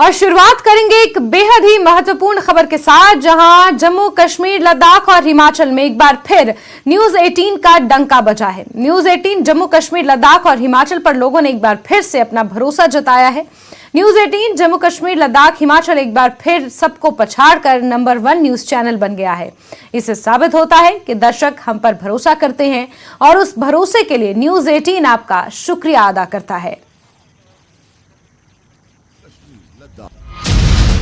और शुरुआत करेंगे एक बेहद ही महत्वपूर्ण खबर के साथ, जहां जम्मू कश्मीर, लद्दाख और हिमाचल में एक बार फिर न्यूज 18 का डंका बजा है। न्यूज 18 जम्मू कश्मीर, लद्दाख और हिमाचल पर लोगों ने एक बार फिर से अपना भरोसा जताया है। न्यूज 18 जम्मू कश्मीर, लद्दाख, हिमाचल एक बार फिर सबको पछाड़कर नंबर 1 न्यूज चैनल बन गया है। इससे साबित होता है कि दर्शक हम पर भरोसा करते हैं और उस भरोसे के लिए न्यूज 18 आपका शुक्रिया अदा करता है।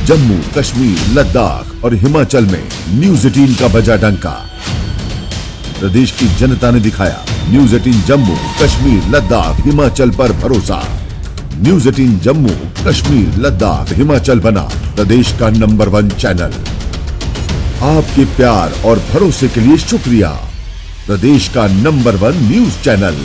जम्मू कश्मीर, लद्दाख और हिमाचल में न्यूज 18 का बजा डंका। प्रदेश की जनता ने दिखाया न्यूज 18 जम्मू कश्मीर, लद्दाख, हिमाचल पर भरोसा। न्यूज 18 जम्मू कश्मीर, लद्दाख, हिमाचल बना प्रदेश का नंबर 1 चैनल। आपके प्यार और भरोसे के लिए शुक्रिया। प्रदेश का नंबर 1 न्यूज चैनल।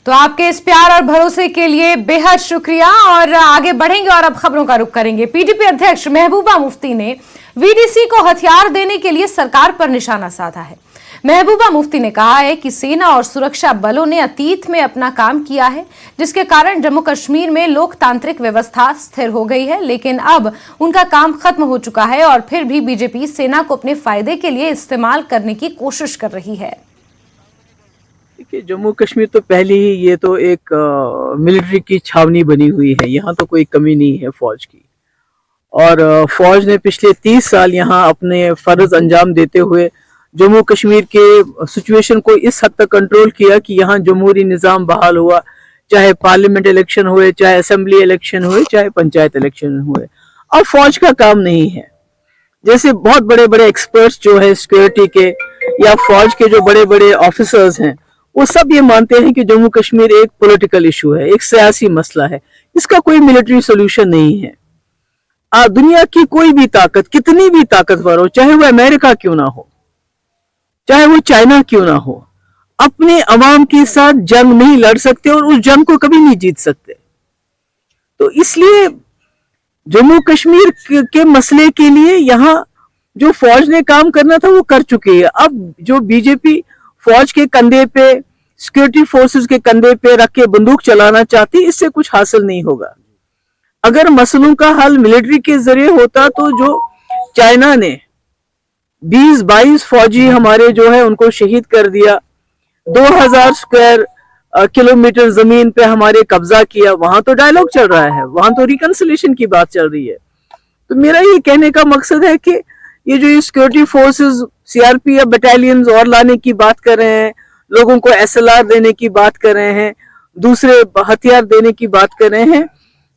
तो आपके इस प्यार और भरोसे के लिए बेहद शुक्रिया। और आगे बढ़ेंगे और अब खबरों का रुख करेंगे। पीडीपी अध्यक्ष महबूबा मुफ्ती ने वीडीसी को हथियार देने के लिए सरकार पर निशाना साधा है। महबूबा मुफ्ती ने कहा है कि सेना और सुरक्षा बलों ने अतीत में अपना काम किया है, जिसके कारण जम्मू कश्मीर में लोकतांत्रिक व्यवस्था स्थिर हो गई है, लेकिन अब उनका काम खत्म हो चुका है और फिर भी बीजेपी सेना को अपने फायदे के लिए इस्तेमाल करने की कोशिश कर रही है। देखिए, जम्मू कश्मीर तो पहले ही ये तो एक मिलिट्री की छावनी बनी हुई है। यहाँ तो कोई कमी नहीं है फौज की, और फौज ने पिछले 30 साल यहाँ अपने फर्ज अंजाम देते हुए जम्मू कश्मीर के सिचुएशन को इस हद तक कंट्रोल किया कि यहाँ जमहूरी निज़ाम बहाल हुआ, चाहे पार्लियामेंट इलेक्शन हुए, चाहे असेंबली इलेक्शन हुए, चाहे पंचायत इलेक्शन हुए। अब फौज का काम नहीं है। जैसे बहुत बड़े बड़े एक्सपर्ट्स जो है सिक्योरिटी के या फौज के जो बड़े बड़े ऑफिसर्स हैं, वो सब ये मानते हैं कि जम्मू कश्मीर एक पॉलिटिकल इशू है, एक सियासी मसला है, इसका कोई मिलिट्री सोल्यूशन नहीं है। दुनिया की कोई भी ताकत, कितनी भी ताकतवर हो, चाहे वो अमेरिका क्यों ना हो, चाहे वो चाइना क्यों ना हो, अपने अवाम के साथ जंग नहीं लड़ सकते और उस जंग को कभी नहीं जीत सकते। तो इसलिए जम्मू कश्मीर के मसले के लिए यहाँ जो फौज ने काम करना था वो कर चुकी है। अब जो बीजेपी फौज के कंधे पे, सिक्योरिटी फोर्सेस के कंधे पे रख के बंदूक चलाना चाहती, इससे कुछ हासिल नहीं होगा। अगर मसलों का हल मिलिट्री के जरिए होता तो जो चाइना ने 20-22 फौजी हमारे जो है उनको शहीद कर दिया, 2000 स्क्वायर किलोमीटर जमीन पे हमारे कब्जा किया, वहां तो डायलॉग चल रहा है, वहां तो रिकंसिलिएशन की बात चल रही है। तो मेरा ये कहने का मकसद है कि ये जो ये सिक्योरिटी फोर्सेस, सीआरपी या बटालियंस और लाने की बात कर रहे हैं, लोगों को एसएलआर देने की बात कर रहे हैं, दूसरे हथियार देने की बात कर रहे हैं,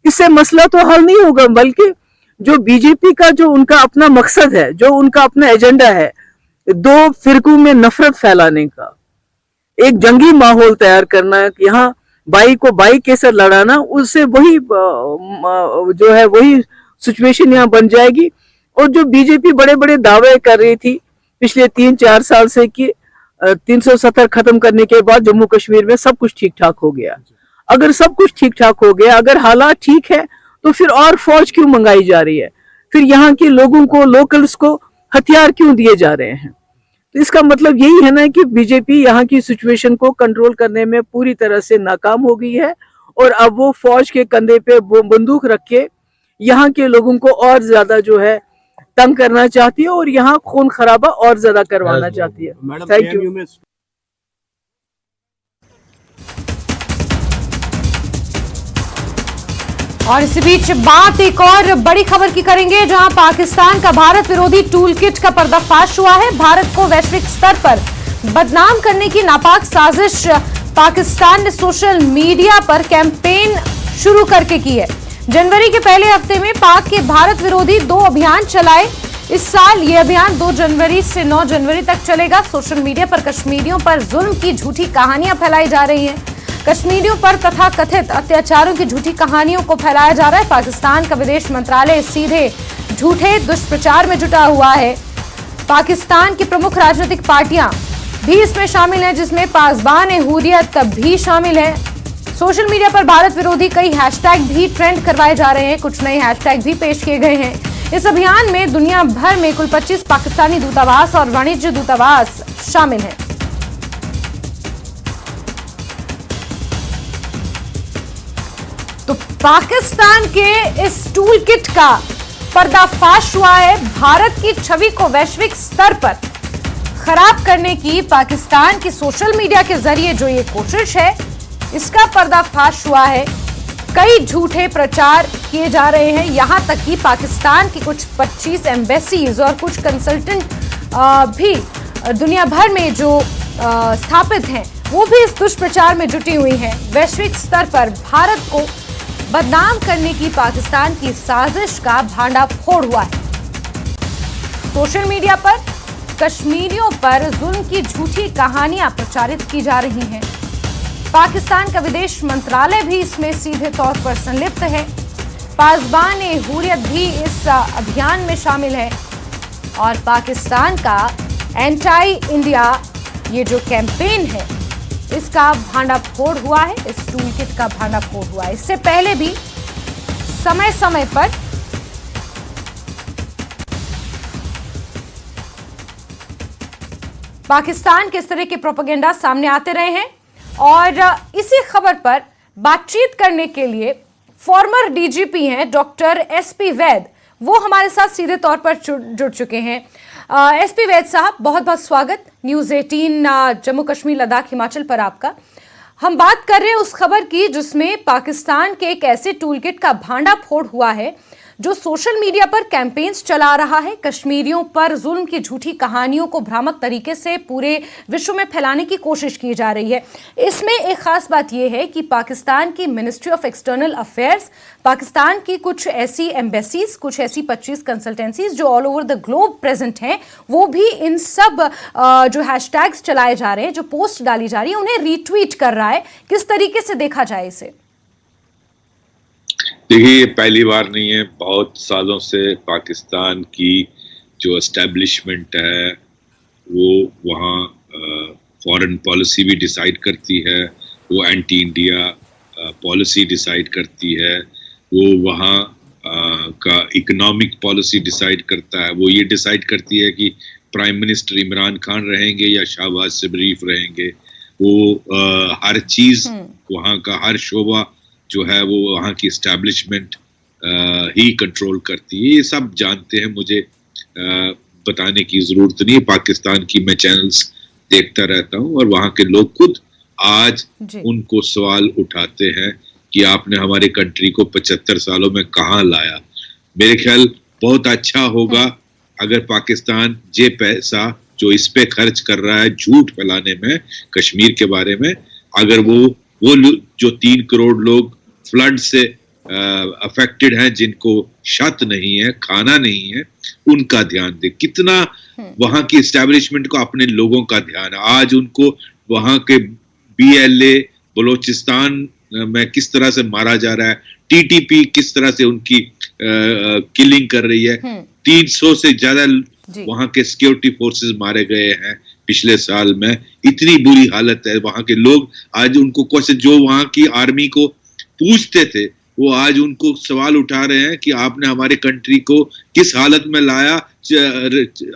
इससे मसला तो हल नहीं होगा। बल्कि जो बीजेपी का जो उनका अपना मकसद है, जो उनका अपना एजेंडा है, 2 फिरकों में नफरत फैलाने का, एक जंगी माहौल तैयार करना, यहाँ बाई को बाई के साथ लड़ाना, उससे वही जो है वही सिचुएशन यहाँ बन जाएगी। और जो बीजेपी बड़े बड़े दावे कर रही थी पिछले 3-4 साल से कि 370 खत्म करने के बाद जम्मू कश्मीर में सब कुछ ठीक ठाक हो गया। अगर सब कुछ ठीक ठाक हो गया, अगर हालात ठीक है, तो फिर और फौज क्यों मंगाई जा रही है? फिर यहाँ के लोगों को, लोकल्स को हथियार क्यों दिए जा रहे हैं? तो इसका मतलब यही है ना कि बीजेपी यहाँ की सिचुएशन को कंट्रोल करने में पूरी तरह से नाकाम हो गई है, और अब वो फौज के कंधे पे बंदूक रख के यहाँ के लोगों को और ज्यादा जो है तंग करना चाहती है और यहाँ खून खराबा और ज्यादा करवाना चाहती है। Thank you. और इसी बीच बात एक और बड़ी खबर की करेंगे, जहां पाकिस्तान का भारत विरोधी टूल किट का पर्दाफाश हुआ है। भारत को वैश्विक स्तर पर बदनाम करने की नापाक साजिश पाकिस्तान ने सोशल मीडिया पर कैंपेन शुरू करके की है। जनवरी के पहले हफ्ते में पाक के भारत विरोधी 2 अभियान चलाए। इस साल ये अभियान 2 जनवरी से 9 जनवरी तक चलेगा। सोशल मीडिया पर कश्मीरियों पर जुल्म की झूठी कहानियां फैलाई जा रही हैं। कश्मीरियों पर तथाकथित अत्याचारों की झूठी कहानियों को फैलाया जा रहा है। पाकिस्तान का विदेश मंत्रालय सीधे झूठे दुष्प्रचार में जुटा हुआ है। पाकिस्तान की प्रमुख राजनीतिक पार्टियां भी इसमें शामिल हैं, जिसमें पासबान हुर्रियत भी शामिल है। सोशल मीडिया पर भारत विरोधी कई हैशटैग भी ट्रेंड करवाए जा रहे हैं। कुछ नए हैशटैग भी पेश किए गए हैं। इस अभियान में दुनिया भर में कुल 25 पाकिस्तानी दूतावास और वाणिज्य दूतावास शामिल हैं। तो पाकिस्तान के इस टूल किट का पर्दाफाश हुआ है। भारत की छवि को वैश्विक स्तर पर खराब करने की पाकिस्तान की सोशल मीडिया के जरिए जो ये कोशिश है, इसका पर्दाफाश हुआ है। कई झूठे प्रचार किए जा रहे हैं, यहां तक कि पाकिस्तान की कुछ 25 एम्बेसीज और कुछ कंसल्टेंट भी दुनिया भर में जो स्थापित हैं, वो भी इस दुष्प्रचार में जुटी हुई हैं। वैश्विक स्तर पर भारत को बदनाम करने की पाकिस्तान की साजिश का भांडाफोड़ हुआ है। सोशल मीडिया पर कश्मीरियों पर जुल्म की झूठी कहानियां प्रचारित की जा रही हैं। पाकिस्तान का विदेश मंत्रालय भी इसमें सीधे तौर पर संलिप्त है। पासबान-ए-हुर्रियत भी इस अभियान में शामिल है और पाकिस्तान का एंटी इंडिया ये जो कैंपेन है, इसका भांडाफोड़ हुआ है, इस टूल किट का भांडाफोड़ हुआ है। इससे पहले भी समय समय पर पाकिस्तान के इस तरह के प्रोपेगेंडा सामने आते रहे हैं और इसी खबर पर बातचीत करने के लिए फॉर्मर डीजीपी हैं डॉक्टर एसपी वैद, वो हमारे साथ सीधे तौर पर जुड़ चुके हैं। एसपी वैद साहब, बहुत बहुत स्वागत न्यूज़ 18 जम्मू कश्मीर लद्दाख हिमाचल पर आपका। हम बात कर रहे हैं उस खबर की जिसमें पाकिस्तान के एक ऐसे टूलकिट का भांडाफोड़ हुआ है जो सोशल मीडिया पर कैंपेन्स चला रहा है। कश्मीरियों पर जुल्म की झूठी कहानियों को भ्रामक तरीके से पूरे विश्व में फैलाने की कोशिश की जा रही है। इसमें एक खास बात यह है कि पाकिस्तान की ministry of external affairs, Pakistan की कुछ ऐसी एम्बेसीज, कुछ ऐसी 25 कंसल्टेंसीज जो all over the globe present हैं, वो भी इन सब जो हैशटैग्स चलाए जा रहे हैं, जो पोस्ट डाली जा रही है, उन्हें रीट्वीट कर रहा है। किस तरीके से देखा जाए इसे? देखिए, ये पहली बार नहीं है। बहुत सालों से पाकिस्तान की जो एस्टेब्लिशमेंट है वो वहाँ फॉरेन पॉलिसी भी डिसाइड करती है, वो एंटी इंडिया पॉलिसी डिसाइड करती है, वो वहाँ का इकोनॉमिक पॉलिसी डिसाइड करता है। वो ये डिसाइड करती है कि प्राइम मिनिस्टर इमरान खान रहेंगे या शहबाज शरीफ रहेंगे। वो हर चीज़ वहाँ का हर शोबा जो है वो वहाँ की एस्टैब्लिशमेंट ही कंट्रोल करती है। ये सब जानते हैं, मुझे बताने की ज़रूरत नहीं है। पाकिस्तान की मैं चैनल्स देखता रहता हूँ और वहाँ के लोग खुद आज उनको सवाल उठाते हैं कि आपने हमारे कंट्री को 75 सालों में कहाँ लाया। मेरे ख्याल बहुत अच्छा होगा अगर पाकिस्तान ये पैसा जो इस पे खर्च कर रहा है झूठ फैलाने में कश्मीर के बारे में, अगर वो जो 3 करोड़ लोग फ्लड से अफेक्टेड हैं, जिनको छत नहीं है, खाना नहीं है, उनका ध्यान दे। कितना वहां की एस्टैब्लिशमेंट को अपने लोगों का ध्यान है। आज उनको वहां के BLA बलोचिस्तान में किस तरह से मारा जा रहा है, TTP किस तरह से उनकी किलिंग कर रही है। 300 से ज्यादा वहां के सिक्योरिटी फोर्सेस मारे गए हैं पिछले साल में। इतनी बुरी हालत है वहां के लोग। आज उनको क्वेश्चन, जो वहां की आर्मी को पूछते थे, वो आज उनको सवाल उठा रहे हैं कि आपने हमारे कंट्री को किस हालत में लाया।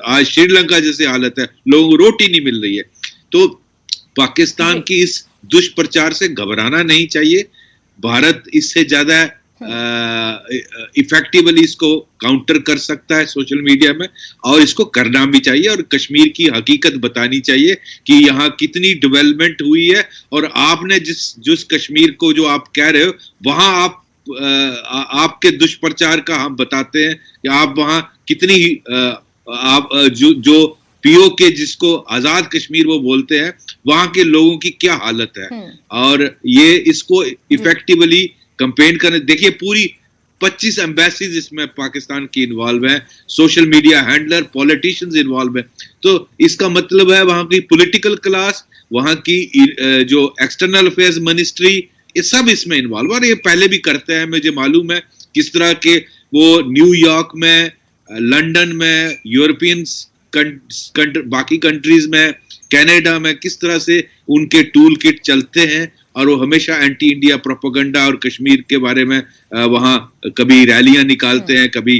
आज श्रीलंका जैसी हालत है, लोगों को रोटी नहीं मिल रही है। तो पाकिस्तान की इस दुष्प्रचार से घबराना नहीं चाहिए। भारत इससे ज्यादा इफेक्टिवली इसको काउंटर कर सकता है सोशल मीडिया में, और इसको करना भी चाहिए और कश्मीर की हकीकत बतानी चाहिए कि यहाँ कितनी डेवलपमेंट हुई है। और आपने जिस कश्मीर को जो आप कह रहे हो, वहां आपके दुष्प्रचार का हम बताते हैं कि आप वहां कितनी आप जो POK जिसको आजाद कश्मीर वो बोलते हैं, वहां के लोगों की क्या हालत है। और ये इसको इफेक्टिवली कंपेन करने, देखिए पूरी 25 एम्बेसीज इसमें पाकिस्तान की इन्वॉल्व है, social media handler, politicians involve है। तो इसका मतलब है वहां की पॉलिटिकल क्लास, वहां की जो एक्सटर्नल अफेयर्स मिनिस्ट्री, ये सब इसमें इन्वॉल्व। और ये पहले भी करते हैं, मुझे मालूम है किस तरह के वो न्यूयॉर्क में, लंदन में, यूरोपियन बाकी कंट्रीज में, कनाडा में किस तरह से उनके टूल किट चलते हैं। और वो हमेशा एंटी इंडिया प्रोपेगेंडा और कश्मीर के बारे में वहां कभी रैलियां निकालते हैं, कभी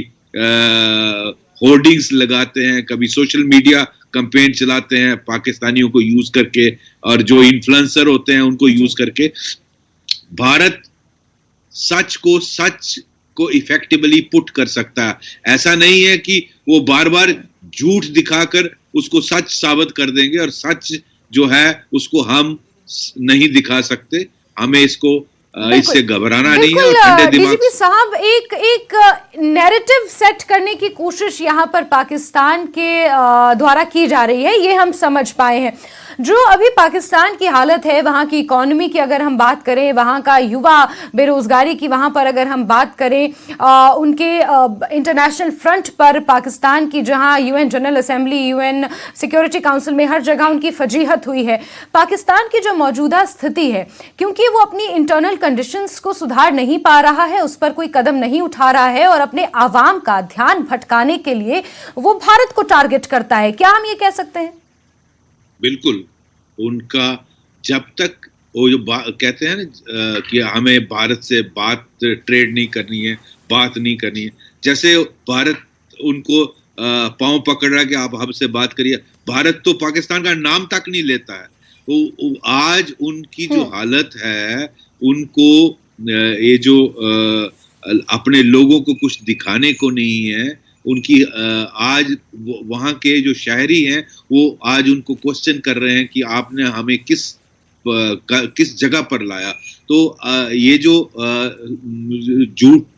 होर्डिंग्स लगाते हैं, कभी सोशल मीडिया कैंपेन चलाते हैं पाकिस्तानियों को यूज करके, और जो इन्फ्लुएंसर होते हैं उनको यूज करके। भारत सच को इफेक्टिवली पुट कर सकता है। ऐसा नहीं है कि वो बार बार झूठ दिखाकर उसको सच साबित कर देंगे, और सच जो है उसको हम नहीं दिखा सकते। हमें इसको इससे घबराना नहीं है, और ठंडे दिमाग डीजीपी साहब, एक नैरेटिव सेट करने की कोशिश यहाँ पर पाकिस्तान के द्वारा की जा रही है, ये हम समझ पाए हैं। जो अभी पाकिस्तान की हालत है, वहाँ की इकोनॉमी की अगर हम बात करें, वहाँ का युवा बेरोजगारी की वहाँ पर अगर हम बात करें, उनके इंटरनेशनल फ्रंट पर पाकिस्तान की जहाँ UN general assembly, UN security council में हर जगह उनकी फजीहत हुई है। पाकिस्तान की जो मौजूदा स्थिति है, क्योंकि वो अपनी इंटरनल कंडीशंस को सुधार नहीं पा रहा है, उस पर कोई कदम नहीं उठा रहा है, और अपने आवाम का ध्यान भटकाने के लिए वो भारत को टारगेट करता है, क्या हम ये कह सकते हैं? बिल्कुल। उनका जब तक वो जो कहते हैं ना कि हमें भारत से ट्रेड नहीं करनी है, बात नहीं करनी है, जैसे भारत उनको पांव पकड़ रहा है कि आप हमसे बात करिए। भारत तो पाकिस्तान का नाम तक नहीं लेता है। वो आज उनकी जो हालत है, उनको ये जो अपने लोगों को कुछ दिखाने को नहीं है, उनकी आज वहाँ के जो शहरी हैं वो आज उनको क्वेश्चन कर रहे हैं कि आपने हमें किस जगह पर लाया। तो ये जो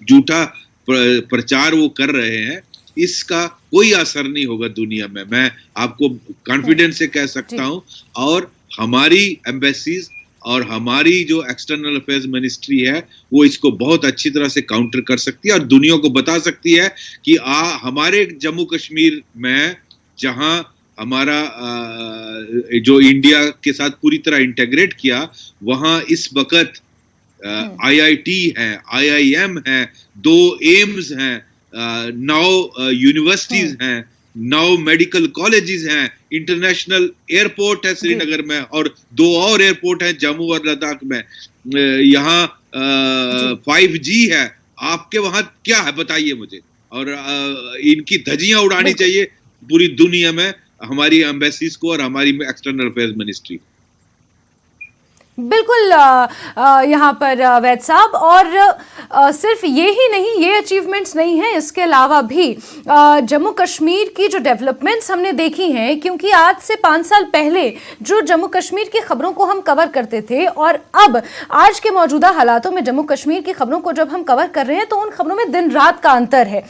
झूठा प्रचार वो कर रहे हैं, इसका कोई असर नहीं होगा दुनिया में, मैं आपको कॉन्फिडेंस से कह सकता हूँ। और हमारी एम्बेसीज और हमारी जो एक्सटर्नल अफेयर्स मिनिस्ट्री है, वो इसको बहुत अच्छी तरह से काउंटर कर सकती है और दुनिया को बता सकती है कि हमारे जम्मू कश्मीर में, जहां हमारा जो इंडिया के साथ पूरी तरह इंटेग्रेट किया, वहां इस वक्त IIT है, IIM है, 2 एम्स हैं, 9 यूनिवर्सिटीज हैं, 9 मेडिकल कॉलेजेस हैं, इंटरनेशनल एयरपोर्ट है श्रीनगर में, और 2 और एयरपोर्ट हैं जम्मू और लद्दाख में। यहाँ 5G है। आपके वहां क्या है बताइए मुझे। और इनकी धज्जियां उड़ानी चाहिए पूरी दुनिया में, हमारी एम्बेसीज को और हमारी एक्सटर्नल अफेयर्स मिनिस्ट्री। बिल्कुल यहाँ पर वैद साहब, और सिर्फ ये ही नहीं, ये अचीवमेंट्स नहीं है, इसके अलावा भी जम्मू कश्मीर की जो डेवलपमेंट्स हमने देखी हैं, क्योंकि आज से 5 साल पहले जो जम्मू कश्मीर की खबरों को हम कवर करते थे, और अब आज के मौजूदा हालातों में जम्मू कश्मीर की खबरों को जब हम कवर कर रहे हैं, तो उन खबरों में दिन रात का अंतर है।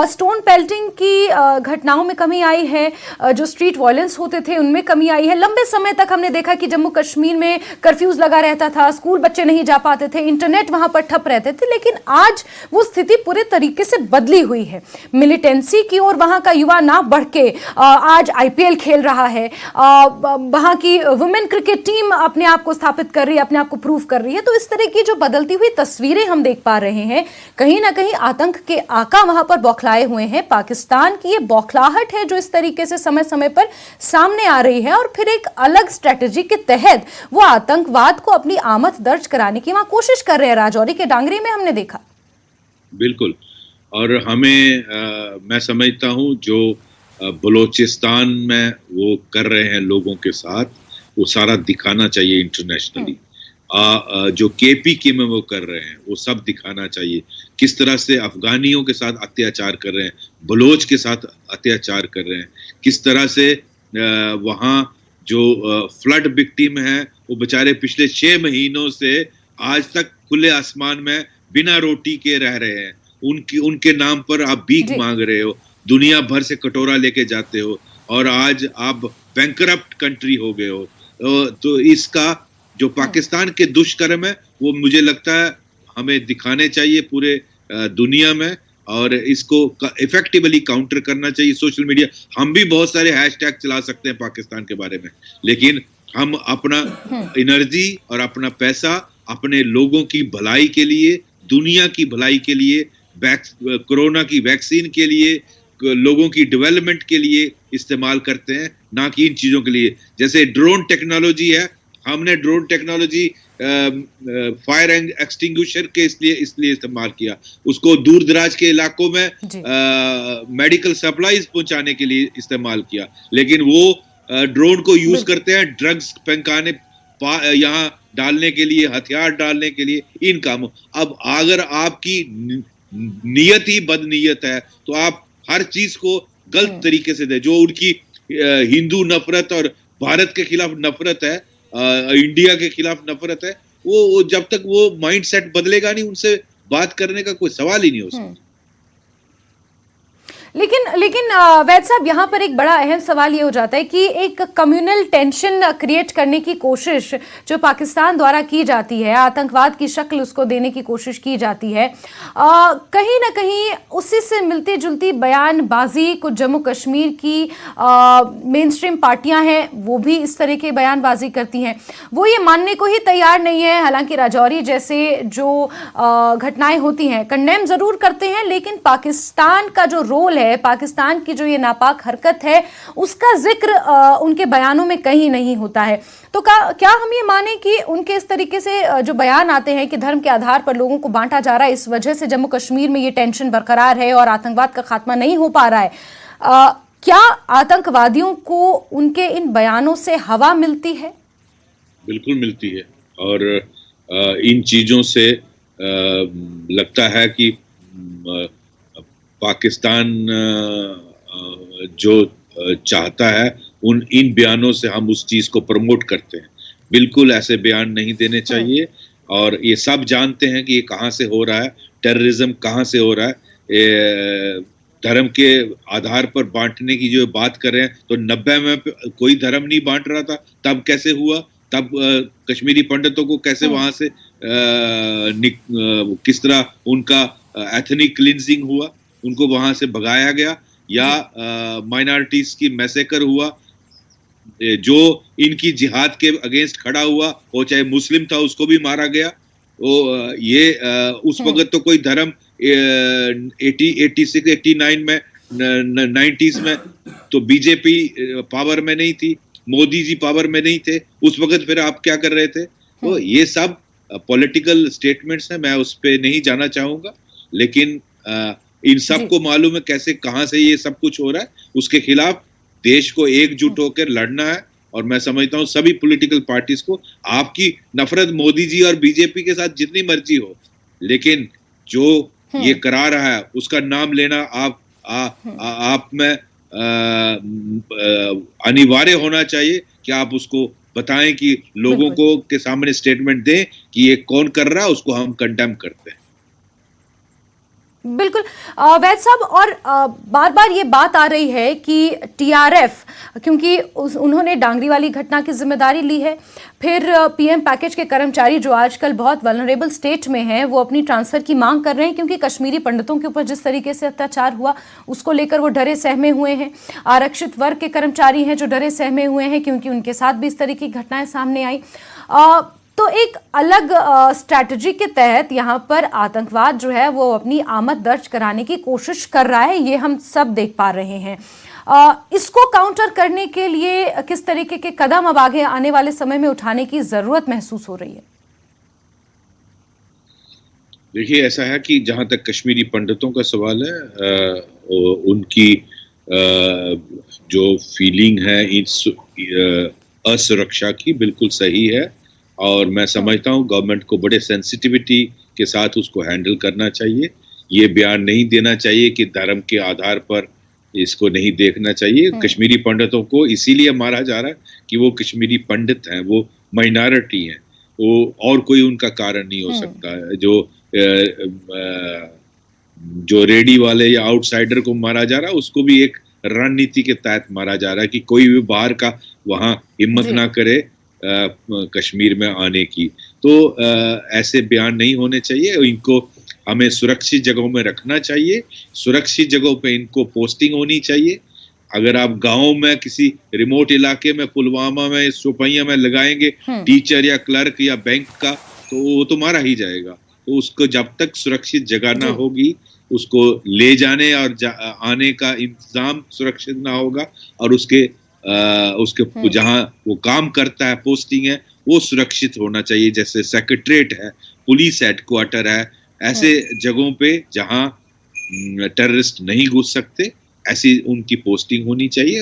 स्टोन पेल्टिंग की घटनाओं में कमी आई है, जो स्ट्रीट वायलेंस होते थे उनमें कमी आई है। लंबे समय तक हमने देखा कि जम्मू कश्मीर में कर्फ्यूज लगा रहता था, स्कूल बच्चे नहीं जा पाते थे, इंटरनेट वहां पर ठप रहते थे, लेकिन आज वो स्थिति पूरे तरीके से बदली हुई है। मिलिटेंसी की ओर वहां का युवा ना बढ़ के आज IPL खेल रहा है, वहां की वुमेन क्रिकेट टीम अपने आप को स्थापित कर रही है, अपने आप को प्रूव कर रही है। तो इस तरह की जो बदलती हुई तस्वीरें हम देख पा रहे हैं, कहीं ना कहीं आतंक के आका वहां पर बौखलाए हुए हैं। पाकिस्तान की ये बौखलाहट है जो इस तरीके से समय समय पर सामने आ रही है, और फिर एक अलग स्ट्रेटेजी के तहत वो आतंकवाद को अपनी आमद दर्ज कराने की वहां कोशिश कर रहे हैं। राजौरी के डांगरी में हमने देखा। बिल्कुल। और हमें मैं समझता हूं जो बलोचिस्तान में वो कर रहे हैं लोगों के साथ, वो सारा दिखाना चाहिए इंटरनेशनली। जो KPK में वो कर रहे हैं, वो सब दिखाना चाहिए। किस तरह से अफगानियों के साथ अत्याचार कर रहे हैं, बलोच के साथ अत्याचार कर रहे हैं, किस तरह से वहाँ जो फ्लड विक्टिम है, वो बेचारे पिछले 6 महीनों से आज तक खुले आसमान में बिना रोटी के रह रहे हैं। उनके नाम पर आप भीख मांग रहे हो, दुनिया भर से कटोरा लेके जाते हो, और आज आप बैंकरप्ट कंट्री हो गए हो। तो इसका जो पाकिस्तान के दुष्कर्म है, वो मुझे लगता है हमें दिखाने चाहिए पूरे दुनिया में, और इसको इफेक्टिवली काउंटर करना चाहिए। सोशल मीडिया, हम भी बहुत सारे हैशटैग चला सकते हैं पाकिस्तान के बारे में, लेकिन हम अपना एनर्जी और अपना पैसा अपने लोगों की भलाई के लिए, दुनिया की भलाई के लिए, कोरोना की वैक्सीन के लिए, लोगों की डेवलपमेंट के लिए इस्तेमाल करते हैं, ना कि इन चीजों के लिए। जैसे ड्रोन टेक्नोलॉजी है, हमने ड्रोन टेक्नोलॉजी फायर एक्सटिंग्विशर के इसलिए इस्तेमाल किया, उसको दूर दराज के इलाकों में मेडिकल सप्लाईज पहुंचाने के लिए इस्तेमाल किया। लेकिन वो ड्रोन को यूज करते हैं ड्रग्स पहुंचाने, यहाँ डालने के लिए, हथियार डालने के लिए, इन कामों। अब अगर आपकी नियत ही बदनीयत है तो आप हर चीज को गलत तरीके से दे। जो उनकी हिंदू नफरत और भारत के खिलाफ नफरत है, इंडिया के खिलाफ नफरत है, वो जब तक वो माइंड सेट बदलेगा नहीं, उनसे बात करने का कोई सवाल ही नहीं हो सकता। लेकिन वैद साहब, यहाँ पर एक बड़ा अहम सवाल ये हो जाता है कि एक कम्युनल टेंशन क्रिएट करने की कोशिश जो पाकिस्तान द्वारा की जाती है, आतंकवाद की शक्ल उसको देने की कोशिश की जाती है, कहीं ना कहीं उसी से मिलती जुलती बयानबाजी कुछ जम्मू कश्मीर की मेन स्ट्रीम पार्टियां हैं वो भी इस तरह के बयानबाजी करती हैं। वो ये मानने को ही तैयार नहीं है, हालांकि राजौरी जैसे जो घटनाएं होती हैं कंडेम जरूर करते हैं, लेकिन पाकिस्तान का जो रोल है, पाकिस्तान की जो ये नापाक हरकत है, उसका जिक्र उनके बयानों में कहीं नहीं होता है। तो क्या हम ये माने कि उनके इस तरीके से जो बयान आते हैं कि धर्म के आधार पर लोगों को बांटा जा रहा है, इस वजह से जम्मू कश्मीर में ये टेंशन बरकरार है और आतंकवाद का खात्मा नहीं हो पा रहा है, क्या आतंकवादियों को उनके इन बयानों से हवा मिलती है? बिल्कुल मिलती है, और इन चीजों से लगता है कि पाकिस्तान जो चाहता है इन बयानों से हम उस चीज को प्रमोट करते हैं। बिल्कुल ऐसे बयान नहीं देने चाहिए, और ये सब जानते हैं कि ये कहाँ से हो रहा है, टेररिज्म कहाँ से हो रहा है। धर्म के आधार पर बांटने की जो बात कर रहे हैं, तो 90 में कोई धर्म नहीं बांट रहा था, तब कैसे हुआ? तब कश्मीरी पंडितों को कैसे वहां से किस तरह उनका एथनिक क्लींजिंग हुआ, उनको वहां से भगाया गया, या माइनॉरिटीज की मैसेकर हुआ, जो इनकी जिहाद के अगेंस्ट खड़ा हुआ, वो चाहे मुस्लिम था उसको भी मारा गया। वो ये उस वक्त तो कोई धर्म 86, 89 में, 90s में तो बीजेपी पावर में नहीं थी, मोदी जी पावर में नहीं थे उस वक्त, फिर आप क्या कर रहे थे? तो ये सब पॉलिटिकल स्टेटमेंट्स हैं, मैं उस पर नहीं जाना चाहूंगा, लेकिन इन सब को मालूम है कैसे कहां से ये सब कुछ हो रहा है। उसके खिलाफ देश को एकजुट होकर लड़ना है, और मैं समझता हूं सभी पॉलिटिकल पार्टीज को। आपकी नफरत मोदी जी और बीजेपी के साथ जितनी मर्जी हो, लेकिन जो ये करा रहा है उसका नाम लेना आप में अनिवार्य होना चाहिए कि आप उसको बताएं कि लोगों को के सामने स्टेटमेंट दें कि ये कौन कर रहा है, उसको हम कंडेम करते हैं। बिल्कुल वैद साहब, और बार बार ये बात आ रही है कि टीआरएफ, क्योंकि उन्होंने डांगरी वाली घटना की जिम्मेदारी ली है, फिर पीएम पैकेज के कर्मचारी जो आजकल बहुत वल्नरेबल स्टेट में हैं, वो अपनी ट्रांसफर की मांग कर रहे हैं, क्योंकि कश्मीरी पंडितों के ऊपर जिस तरीके से अत्याचार हुआ उसको लेकर वो डरे सहमे हुए हैं। आरक्षित वर्ग के कर्मचारी हैं जो डरे सहमे हुए हैं, क्योंकि उनके साथ भी इस तरीके की घटनाएं सामने आई। तो एक अलग स्ट्रैटेजी के तहत यहाँ पर आतंकवाद जो है वो अपनी आमद दर्ज कराने की कोशिश कर रहा है, ये हम सब देख पा रहे हैं। इसको काउंटर करने के लिए किस तरीके के कदम अब आगे आने वाले समय में उठाने की जरूरत महसूस हो रही है? देखिए, ऐसा है कि जहां तक कश्मीरी पंडितों का सवाल है, उनकी जो फीलिंग है इस असुरक्षा की बिल्कुल सही है, और मैं समझता हूँ गवर्नमेंट को बड़े सेंसिटिविटी के साथ उसको हैंडल करना चाहिए। ये बयान नहीं देना चाहिए कि धर्म के आधार पर इसको नहीं देखना चाहिए। कश्मीरी पंडितों को इसीलिए मारा जा रहा है कि वो कश्मीरी पंडित हैं, वो माइनॉरिटी हैं, वो और कोई उनका कारण नहीं हो सकता है। जो रेडी वाले या आउटसाइडर को मारा जा रहा है, उसको भी एक रणनीति के तहत मारा जा रहा है कि कोई भी बाहर का वहां हिम्मत ना करे कश्मीर में आने की। तो ऐसे बयान नहीं होने चाहिए, इनको हमें सुरक्षित जगहों में रखना चाहिए, सुरक्षित जगहों पे इनको पोस्टिंग होनी चाहिए। अगर आप गांव में किसी रिमोट इलाके में, पुलवामा में, शोपियां में लगाएंगे टीचर या क्लर्क या बैंक का, तो वो तो मारा ही जाएगा। तो उसको जब तक सुरक्षित जगह ना होगी, उसको ले जाने और आने का इंतजाम सुरक्षित ना होगा, और उसके जहां वो काम करता है, पोस्टिंग है, वो सुरक्षित होना चाहिए। जैसे सेक्रेटरीट है, पुलिस हेडक्वार्टर है, ऐसे जगहों पे जहां टेररिस्ट नहीं घुस सकते, ऐसी उनकी पोस्टिंग होनी चाहिए।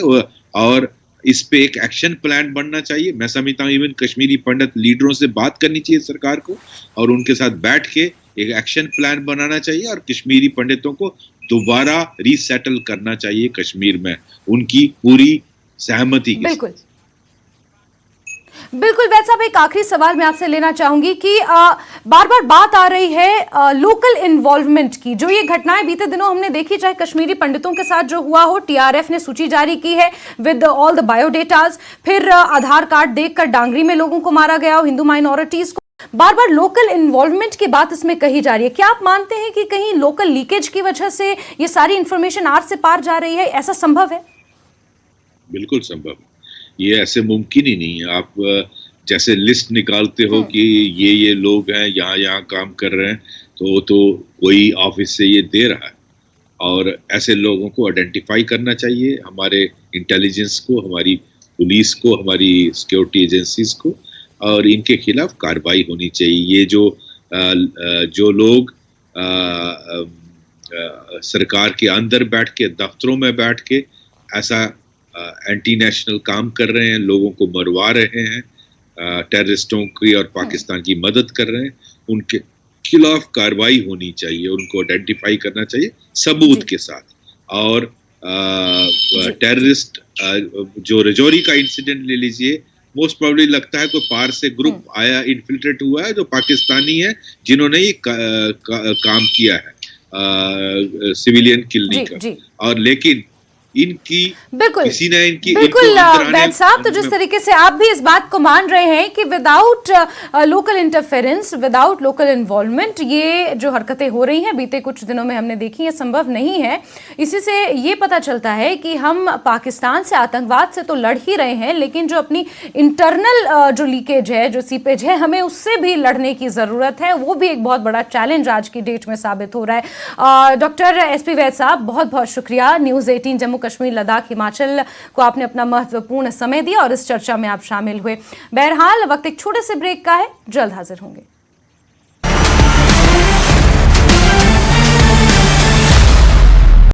और इस पे एक एक्शन प्लान बनना चाहिए। मैं समझता हूँ इवन कश्मीरी पंडित लीडरों से बात करनी चाहिए सरकार को और उनके साथ बैठ के एक एक्शन प्लान बनाना चाहिए और कश्मीरी पंडितों को दोबारा रीसेटल करना चाहिए कश्मीर में उनकी पूरी सहमति के बिल्कुल बिल्कुल। वैसे साहब एक आखिरी सवाल मैं आपसे लेना चाहूंगी कि बार बार बात आ रही है लोकल इन्वॉल्वमेंट की। जो ये घटनाएं बीते दिनों हमने देखी, चाहे कश्मीरी पंडितों के साथ जो हुआ हो, टीआरएफ ने सूची जारी की है विद ऑल द बायोडेटाज, फिर आधार कार्ड देखकर डांगरी में लोगों को मारा गया हो, हिंदू माइनॉरिटीज को, बार बार लोकल इन्वॉल्वमेंट की बात इसमें कही जा रही है। क्या आप मानते हैं कि कहीं लोकल लीकेज की वजह से ये सारी इंफॉर्मेशन आर से पार जा रही है? ऐसा संभव है? बिल्कुल संभव है, ये ऐसे मुमकिन ही नहीं है। आप जैसे लिस्ट निकालते हो कि ये लोग हैं यहाँ काम कर रहे हैं, तो कोई ऑफिस से ये दे रहा है और ऐसे लोगों को आइडेंटिफाई करना चाहिए, हमारे इंटेलिजेंस को, हमारी पुलिस को, हमारी सिक्योरिटी एजेंसीज को, और इनके खिलाफ कार्रवाई होनी चाहिए। ये जो लोग सरकार के अंदर बैठ के, दफ्तरों में बैठ के ऐसा एंटी नेशनल काम कर रहे हैं, लोगों को मरवा रहे हैं, टेररिस्टों की और पाकिस्तान की मदद कर रहे हैं, उनके खिलाफ कार्रवाई होनी चाहिए, उनको आइडेंटिफाई करना चाहिए सबूत के साथ। और टेररिस्ट जो रजौरी का इंसिडेंट ले लीजिए, मोस्ट प्रोबेबली लगता है कोई पार से ग्रुप आया, इन्फिल्ट्रेट हुआ है, जो पाकिस्तानी है, जिन्होंने ये काम किया है सिविलियन किलिंग का। और लेकिन इनकी बिल्कुल किसी ने इनकी बिल्कुल वैद साहब, तो जिस तरीके से आप भी इस बात को मान रहे हैं कि without local interference, without local involvement ये जो हरकतें हो रही हैं बीते कुछ दिनों में हमने देखी, ये संभव नहीं है। इसी से ये पता चलता है कि हम पाकिस्तान से, आतंकवाद से तो लड़ ही रहे हैं, लेकिन जो अपनी इंटरनल जो लीकेज है, जो सीपेज है, हमें उससे भी लड़ने की जरूरत है। वो भी एक बहुत बड़ा चैलेंज आज की डेट में साबित हो रहा है। डॉक्टर एसपी वैद साहब, बहुत बहुत शुक्रिया। न्यूज़ 18 जम्मू कश्मीर लद्दाख हिमाचल को आपने अपना महत्वपूर्ण समय दिया और इस चर्चा में आप शामिल हुए। बहरहाल वक्त एक छोटे से ब्रेक का है, जल्द हाजिर होंगे।